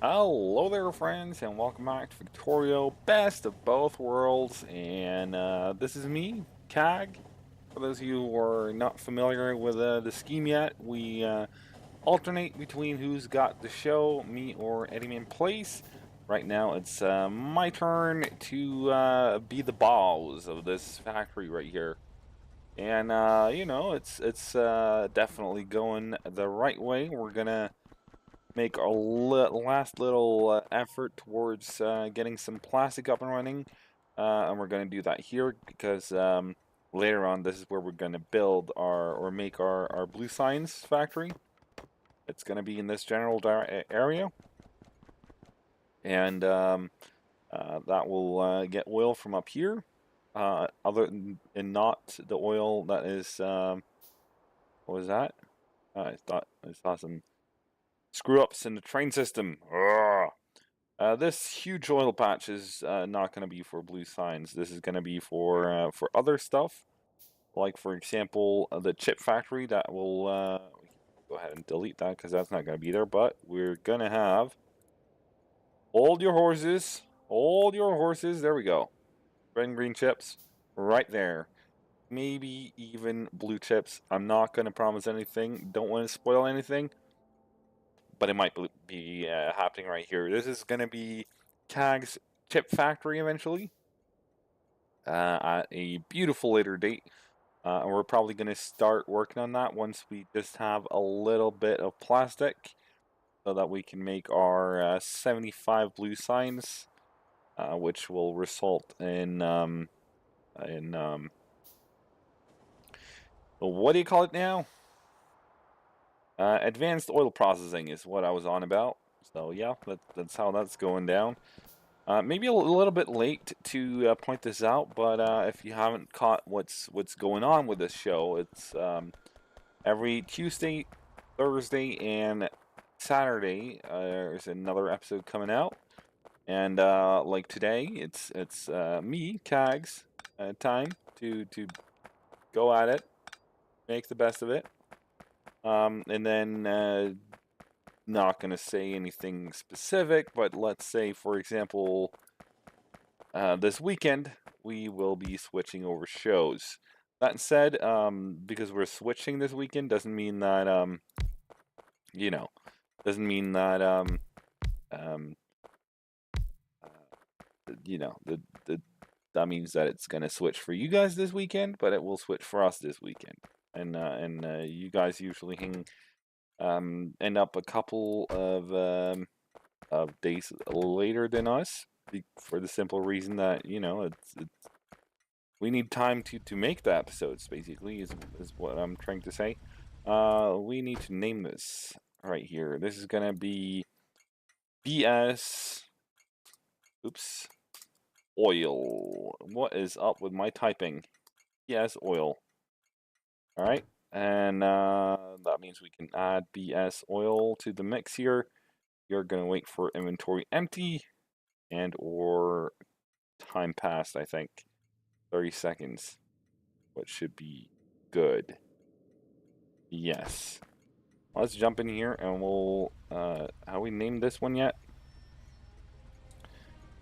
Hello there, friends, and welcome back to Factorio, best of both worlds. And this is me, CAG. For those of you who are not familiar with the scheme yet, we alternate between who's got the show, me or eddiemanplays. Right now, it's my turn to be the boss of this factory right here. And it's definitely going the right way. We're gonna make our last little effort towards getting some plastic up and running. And we're going to do that here because later on, this is where we're going to build or make our blue signs factory. It's going to be in this general area. And that will get oil from up here. Other than and not the oil that is, what was that? I saw some screw ups in the train system. This huge oil patch is not going to be for blue signs. This is going to be for other stuff, like for example the chip factory. That will we can go ahead and delete that because that's not going to be there. But we're going to have hold your horses, hold your horses. There we go. Red and green chips right there. Maybe even blue chips. I'm not going to promise anything. Don't want to spoil anything. But it might be happening right here. This is going to be CAG's chip factory eventually at a beautiful later date. And we're probably going to start working on that once we just have a little bit of plastic so that we can make our 75 blue signs, which will result in what do you call it now? Advanced oil processing is what I was on about. So yeah, that's how that's going down. Maybe a little bit late to point this out, but if you haven't caught what's going on with this show, it's every Tuesday, Thursday, and Saturday. There's another episode coming out, and like today, it's me, Cags, time to go at it, make the best of it. And then not going to say anything specific, but let's say, for example, this weekend we will be switching over shows. That said, because we're switching this weekend doesn't mean that you know, doesn't mean that um, you know, the that means that it's gonna switch for you guys this weekend, but it will switch for us this weekend. And you guys usually end up a couple of days later than us for the simple reason that it's we need time to make the episodes. Basically, is what I'm trying to say. We need to name this right here. This is gonna be BS. Oops. Oil. What is up with my typing? BS oil. All right. And that means we can add BS oil to the mix here. You're going to wait for inventory empty and or time passed, I think. 30 seconds. What should be good. Yes. Let's jump in here and we'll... have we named this one yet?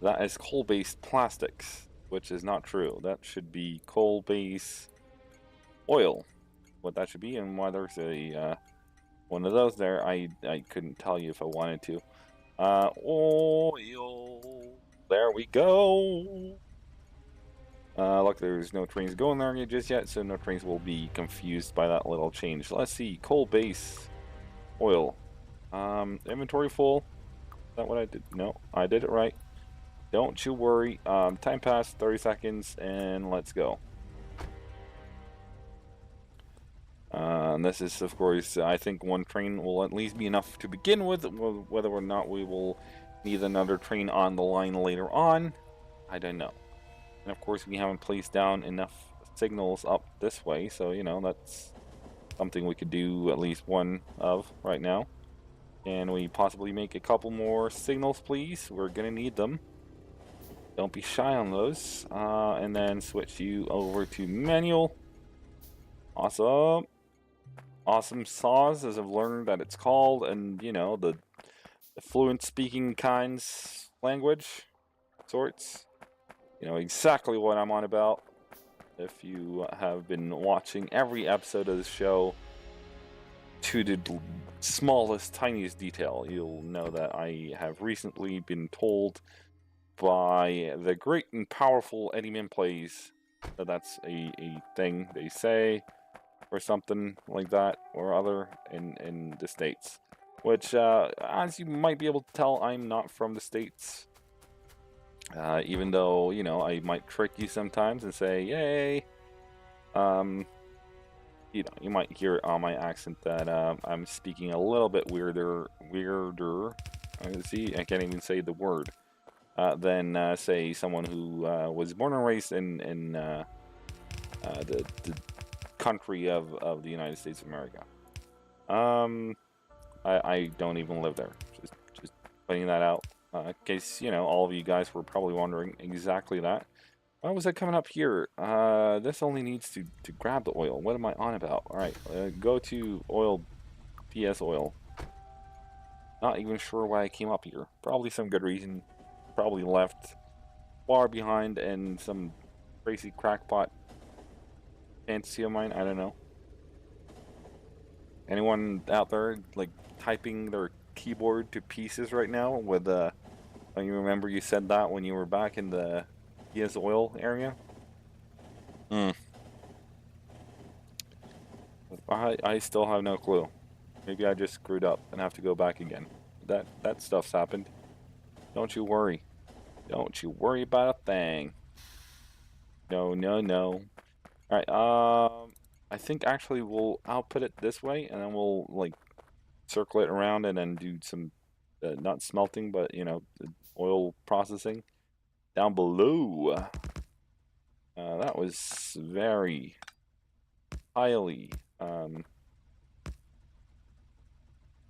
That is coal-based plastics, which is not true. That should be coal-based oil. What that should be, and why there's a one of those there, I couldn't tell you if I wanted to. Oil. There we go. Look, there's no trains going there just yet, so no trains will be confused by that little change. Let's see, coal base oil. Inventory full. Is that what I did? No, I did it right. Don't you worry. Time passed, 30 seconds, and let's go. And this is, of course, I think one train will at least be enough to begin with. Whether or not we will need another train on the line later on, I don't know. And of course, we haven't placed down enough signals up this way, so that's something we could do at least one of right now. Can we possibly make a couple more signals, please? We're gonna need them. Don't be shy on those. And then switch you over to manual. Awesome. Awesome saws, as I've learned that it's called, and the fluent speaking kinds language sorts, you know exactly what I'm on about. If you have been watching every episode of the show to the smallest, tiniest detail, you'll know that I have recently been told by the great and powerful eddiemanplays that that's a thing they say, or something like that, or other in the States. Which, as you might be able to tell, I'm not from the States. Even though, you know, I might trick you sometimes and say, yay. You know, you might hear on my accent that I'm speaking a little bit weirder. See, I can't even say the word. Than say someone who was born and raised in the country of the United States of America. I don't even live there. Just putting that out, in case you know all of you guys were probably wondering exactly that. Why was I coming up here? This only needs to grab the oil. What am I on about? All right, go to oil, PS oil. Not even sure why I came up here. Probably some good reason. Probably left far behind and some crazy crackpot fantasy of mine. I don't know. Anyone out there like typing their keyboard to pieces right now with you remember you said that when you were back in the PS oil area? I still have no clue. Maybe I just screwed up and have to go back again. That stuff's happened. Don't you worry. Don't you worry about a thing. No, no, no. Alright, I think actually we'll output it this way, and then we'll, like, circle it around and then do some, not smelting, but, you know, oil processing down below. That was very highly,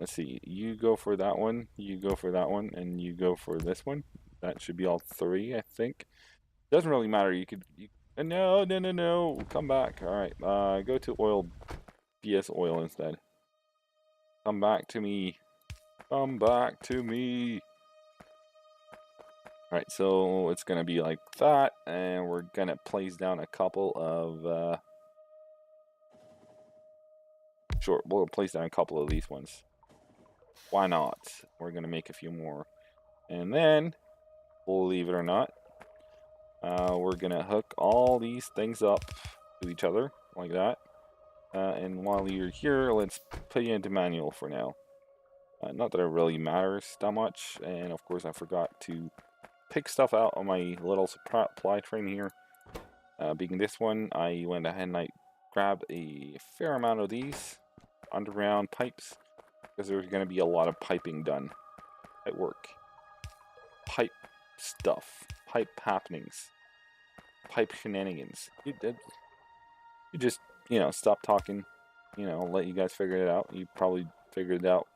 let's see, you go for that one, you go for that one, and you go for this one. That should be all three, I think. Doesn't really matter, you could, no, no, no, no, come back. Alright, go to oil, BS oil instead. Come back to me. Come back to me. Alright, so it's gonna be like that, and we're gonna place down a couple of, sure, we'll place down a couple of these ones. Why not? We're gonna make a few more. And then, believe it or not, we're gonna hook all these things up to each other, like that. And while you're here, let's put you into manual for now. Not that it really matters that much, and of course I forgot to pick stuff out on my little supply train here. Being this one, I went ahead and I grabbed a fair amount of these underground pipes, because there's going to be a lot of piping done at work. Pipe stuff, pipe happenings, pipe shenanigans. You just, you know, stop talking, you know, let you guys figure it out. You probably figured it out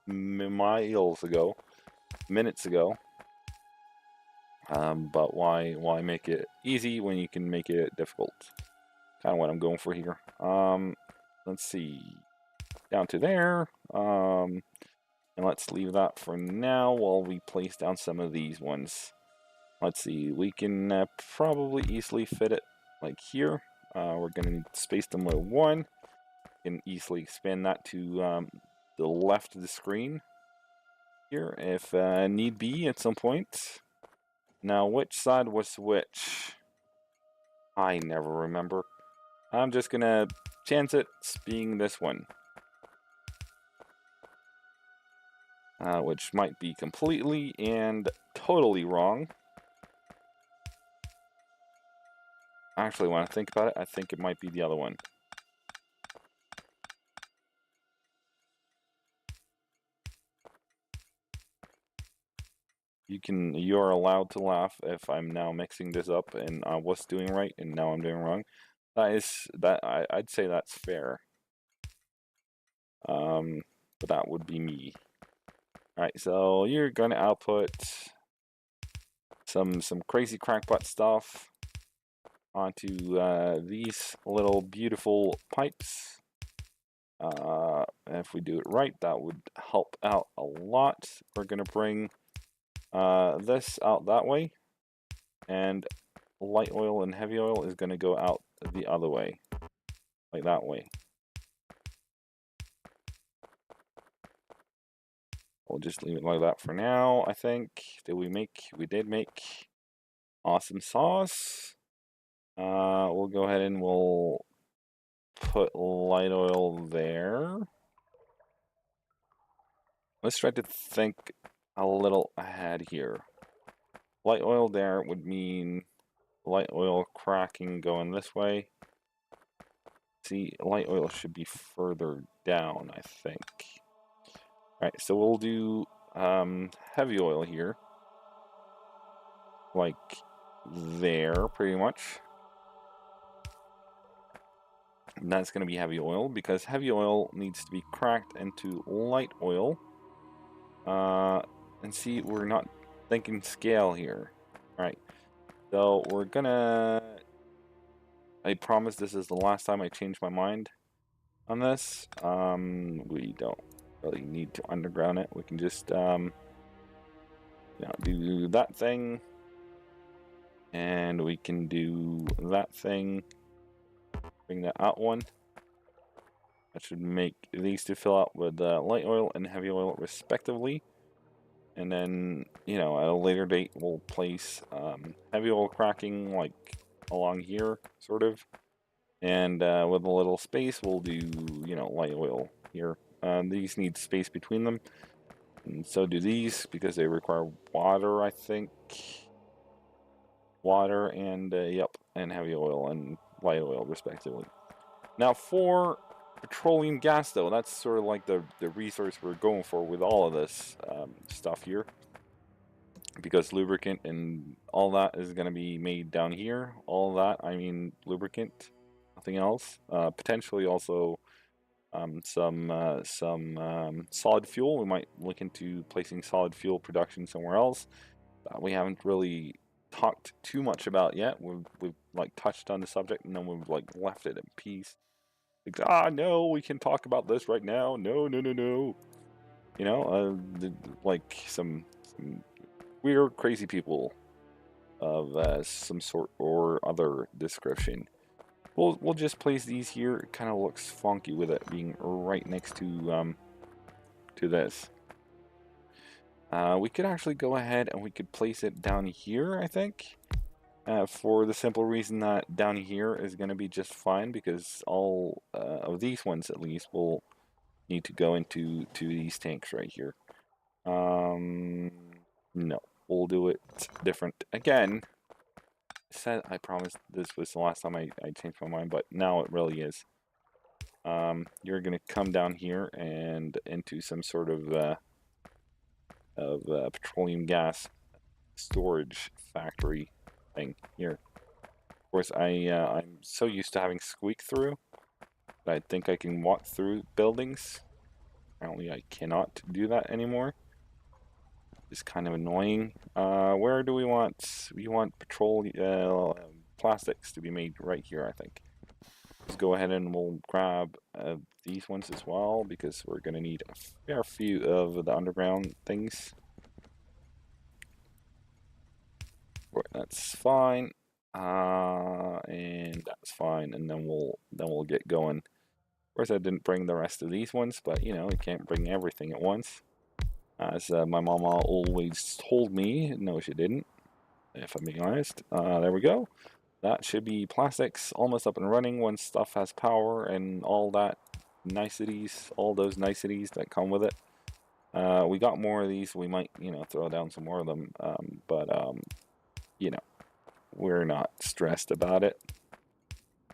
miles ago, minutes ago. But why make it easy when you can make it difficult? Kind of what I'm going for here. Let's see, down to there. And let's leave that for now while we place down some of these ones. Let's see, we can probably easily fit it like here. We're gonna space them with one. Can easily expand that to the left of the screen here if need be at some point. Now, which side was which? I never remember. I'm just gonna chance it being this one. Which might be completely and totally wrong. Actually, when I think about it, I think it might be the other one. You're allowed to laugh if I'm now mixing this up and I was doing right and now I'm doing wrong. I'd say that's fair. But that would be me. Alright, so you're gonna output some crazy crackpot stuff onto these little beautiful pipes. if we do it right, that would help out a lot. We're gonna bring this out that way, and light oil and heavy oil is gonna go out the other way, like that way. We'll just leave it like that for now, I think. We did make awesome sauce. We'll go ahead and we'll put light oil there. Let's try to think a little ahead here. Light oil there would mean light oil cracking going this way. See, light oil should be further down, I think. Alright, so we'll do heavy oil here. Like there, pretty much. And that's going to be heavy oil, because heavy oil needs to be cracked into light oil. And see, we're not thinking scale here. Alright, so we're gonna... I promise this is the last time I change my mind on this. We don't really need to underground it. We can just do that thing, and we can do that thing. Bring that out one. That should make these two fill out with light oil and heavy oil respectively. And then, at a later date, we'll place heavy oil cracking like along here, sort of. And with a little space, we'll do, light oil here. These need space between them. And so do these, because they require water, I think. Water and, and heavy oil and light oil, respectively. Now, for petroleum gas, though, that's sort of like the resource we're going for with all of this stuff here. Because lubricant and all that is going to be made down here. All that, I mean lubricant, nothing else. Potentially also some solid fuel. We might look into placing solid fuel production somewhere else that we haven't really talked too much about yet. We've like touched on the subject, and then we've like left it in peace. Like, no, we can talk about this right now. No. Like some weird, crazy people of some sort or other description. We'll just place these here. It kind of looks funky with it being right next to this. We could actually go ahead and we could place it down here, I think. For the simple reason that down here is going to be just fine, because all of these ones at least will need to go into these tanks right here. No, we'll do it different again. I promised this was the last time I changed my mind, but now it really is. You're going to come down here and into some sort of petroleum gas storage factory thing here. Of course, I'm so used to having squeak through that I think I can walk through buildings. Apparently, I cannot do that anymore. It's kind of annoying. Where do we want? We want plastics to be made right here, I think. Let's go ahead and we'll grab these ones as well, because we're going to need a fair few of the underground things. That's fine, and that's fine, and then we'll get going. Of course, I didn't bring the rest of these ones, but we can't bring everything at once. As my mama always told me, no, she didn't. If I'm being honest, there we go. That should be plastics almost up and running once stuff has power and all that niceties, all those niceties that come with it. We got more of these. We might, throw down some more of them. But we're not stressed about it.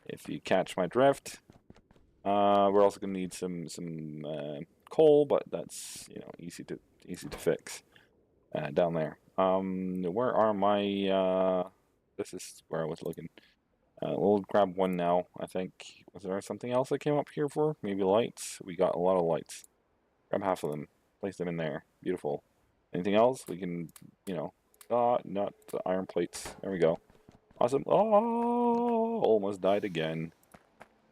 If you catch my drift, we're also gonna need some coal, but that's easy to fix down there. Where are my? This is where I was looking. We'll grab one now, I think. Was there something else I came up here for? Maybe lights? We got a lot of lights. Grab half of them. Place them in there. Beautiful. Anything else? We can, not the iron plates. There we go. Awesome. Oh, almost died again.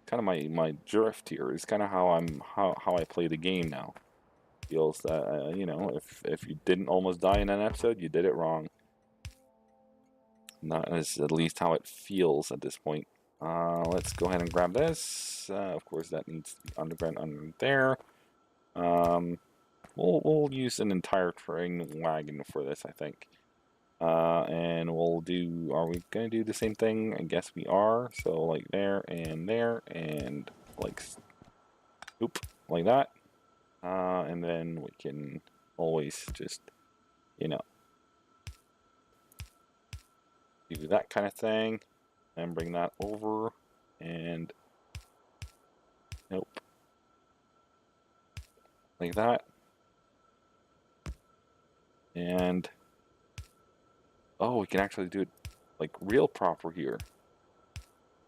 kind of my drift here. Is kind of how I play the game now. Feels that you know, if you didn't almost die in an episode, you did it wrong. That is at least how it feels at this point. Let's go ahead and grab this. Of course, that needs to be underground under there. We'll use an entire train wagon for this, I think. And we'll do. Are we gonna do the same thing? I guess we are. So like there, and like, oop, like that. And then we can always just, you know, do that kind of thing, and bring that over, and nope, like that, and oh, we can actually do it like real proper here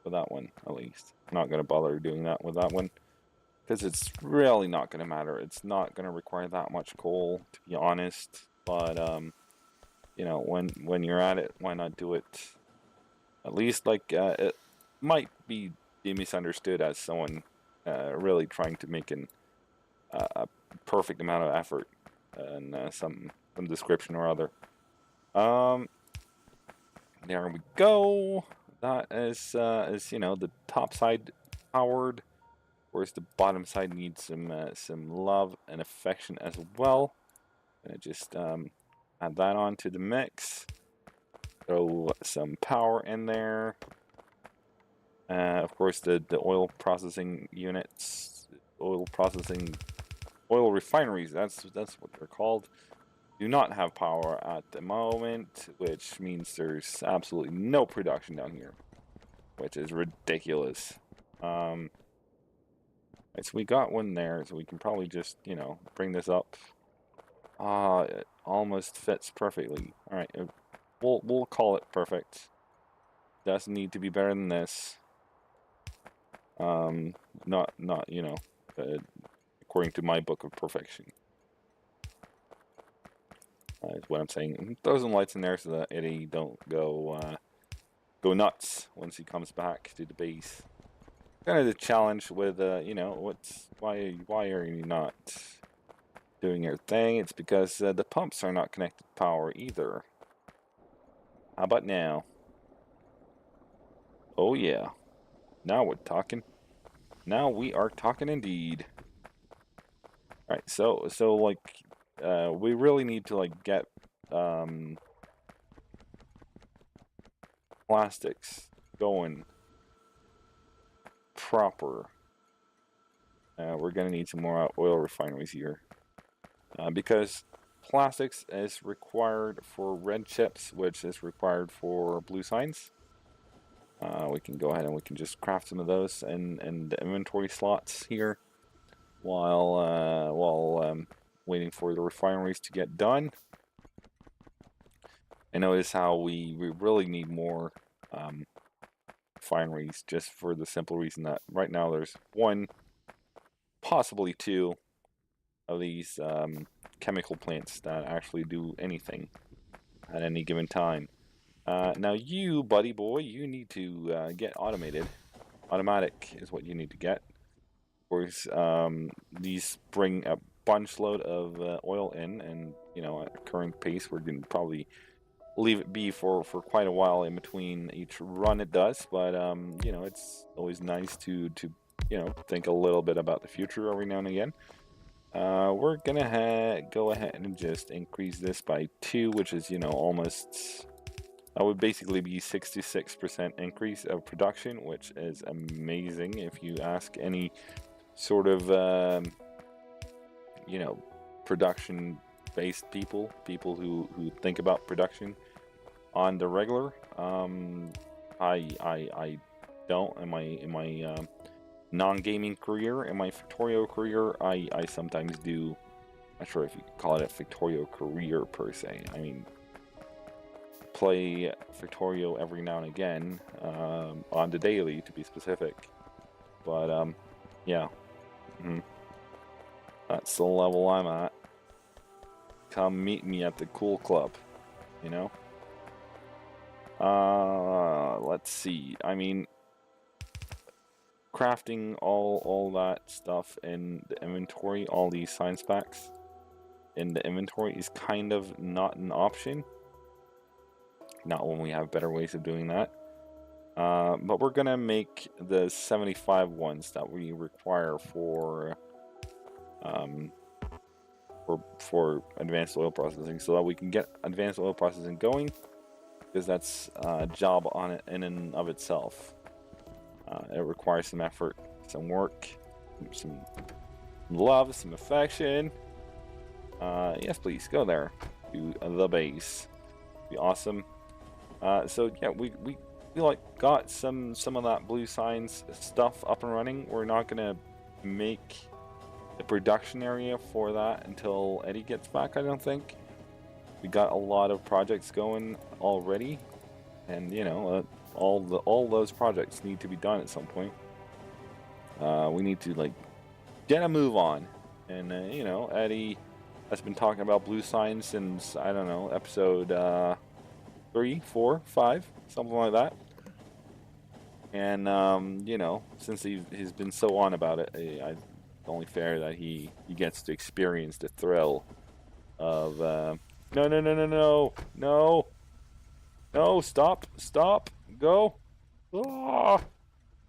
with that one, at least. I'm not gonna bother doing that with that one because it's really not gonna matter. It's not gonna require that much coal, to be honest. But you know, when you're at it, why not do it? At least like it might be misunderstood as someone really trying to make a perfect amount of effort and some description or other. There we go. That is you know, the top side powered, whereas the bottom side needs some love and affection as well. Gonna just add that on to the mix. Throw some power in there. Of course, the oil processing units, oil refineries. That's what they're called. Do not have power at the moment, which means there's absolutely no production down here, which is ridiculous. So we got one there, so we can probably just, you know, bring this up. It almost fits perfectly. All right, we'll call it perfect. Doesn't need to be better than this. Not you know, according to my book of perfection. Is what I'm saying. Throw some lights in there so that Eddie don't go nuts once he comes back to the base. Kind of the challenge with you know, why are you not doing your thing? It's because the pumps are not connected to power either. How about now? Oh yeah, now we're talking. Now we are talking indeed. All right, so like we really need to like get plastics going proper. We're gonna need some more oil refineries here because plastics is required for red chips, which is required for blue signs. We can go ahead and we can just craft some of those and the inventory slots here while waiting for the refineries to get done. And notice how we really need more refineries, just for the simple reason that right now there's one, possibly two of these chemical plants that actually do anything at any given time. Now you, buddy boy, you need to get automated. Automatic is what you need to get. Of course, these bring a bunch load of oil in, and you know, at current pace, we're going to probably leave it be for quite a while in between each run it does. But you know, it's always nice to you know, think a little bit about the future every now and again. We're gonna go ahead and just increase this by 2, which is, you know, almost, that would basically be 66% increase of production, which is amazing if you ask any sort of you know, production based people who think about production on the regular. I don't in my non-gaming career. In my Factorio career, I sometimes do. Not sure if you could call it a Factorio career per se. I mean, play Factorio every now and again, on the daily to be specific. But yeah, that's the level I'm at. Come meet me at the cool club, you know. Let's see. I mean, crafting all that stuff in the inventory, all these science packs in the inventory is kind of not an option. Not when we have better ways of doing that. But we're gonna make the 75 ones that we require for advanced oil processing, so that we can get advanced oil processing going, because that's a job on it in and of itself. It requires some effort, some work, some love, some affection. Yes, please go there to the base. Be awesome. So yeah, we like got some of that blue signs stuff up and running. We're not gonna make the production area for that until Eddie gets back, I don't think. We got a lot of projects going already, and you know, all those projects need to be done at some point. We need to like get a move on, and you know, Eddie has been talking about blue signs since, I don't know, episode 3, 4, 5, something like that. And you know, since he's been so on about it, it's only fair that he gets to experience the thrill of no, stop, go. Ah!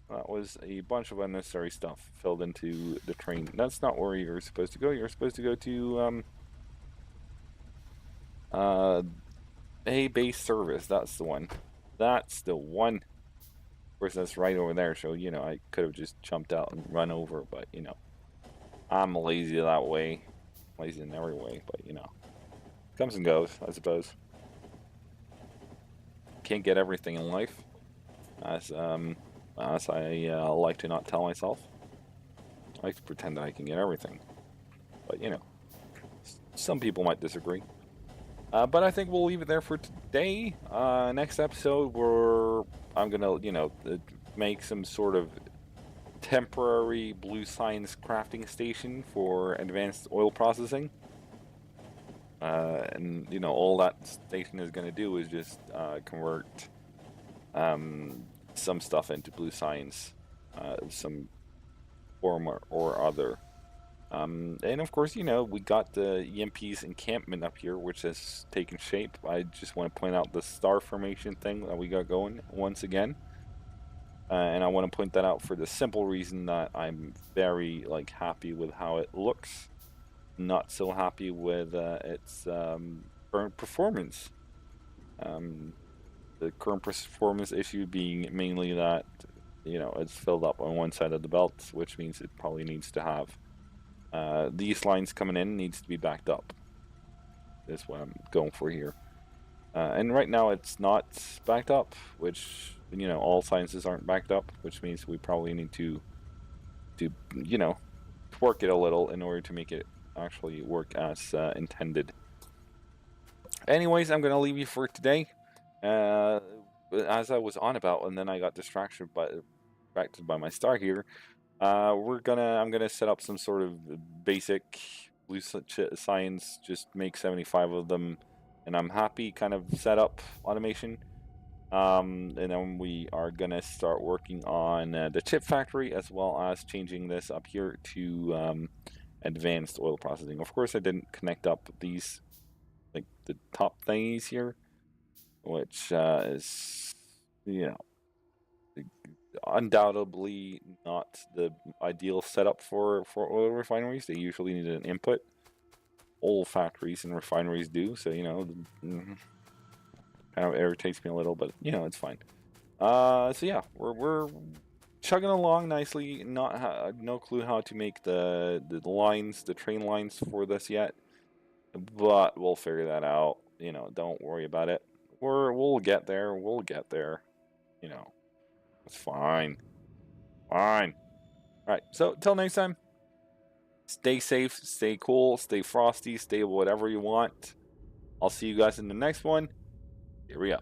That was a bunch of unnecessary stuff filled into the train. That's not where you're supposed to go. You're supposed to go to a base service. That's the one. That's the one. Of course, that's right over there. So you know, I could have just jumped out and run over, but you know, I'm lazy that way. Lazy in every way, but you know, comes and goes, I suppose. Can't get everything in life, as I like to not tell myself. I like to pretend that I can get everything, but you know, some people might disagree. But I think we'll leave it there for today. Next episode, I'm gonna, you know, make some sort of temporary blue signs crafting station for advanced oil processing. And you know, all that station is going to do is just convert some stuff into blue signs, some form or other. And of course, you know, we got the EMP's encampment up here, which has taken shape. I just want to point out the star formation thing that we got going once again. And I want to point that out for the simple reason that I'm very happy with how it looks. Not so happy with its current performance. The current performance issue being mainly that, you know, it's filled up on one side of the belt, which means it probably needs to have these lines coming in needs to be backed up. Is what I'm going for here. And right now it's not backed up, which, you know, all sciences aren't backed up, which means we probably need to you know, twerk it a little in order to make it actually work as intended. Anyways, I'm gonna leave you for today. As I was on about, and then I got distracted by my star here. I'm gonna set up some sort of basic blue signs, just make 75 of them, and I'm happy kind of setup automation. And then we are gonna start working on the chip factory, as well as changing this up here to advanced oil processing. Of course, I didn't connect up these, like the top thingies here, which is, you know, undoubtedly not the ideal setup for oil refineries. They usually need an input. All factories and refineries do, so you know, kind of irritates me a little, but you know, it's fine. So yeah, we're chugging along nicely. No clue how to make the lines, the train lines for this yet, but we'll figure that out. You know, don't worry about it. We'll get there. We'll get there. You know, it's fine. Fine. All right. So till next time, stay safe, stay cool, stay frosty, stay whatever you want. I'll see you guys in the next one. Here we go.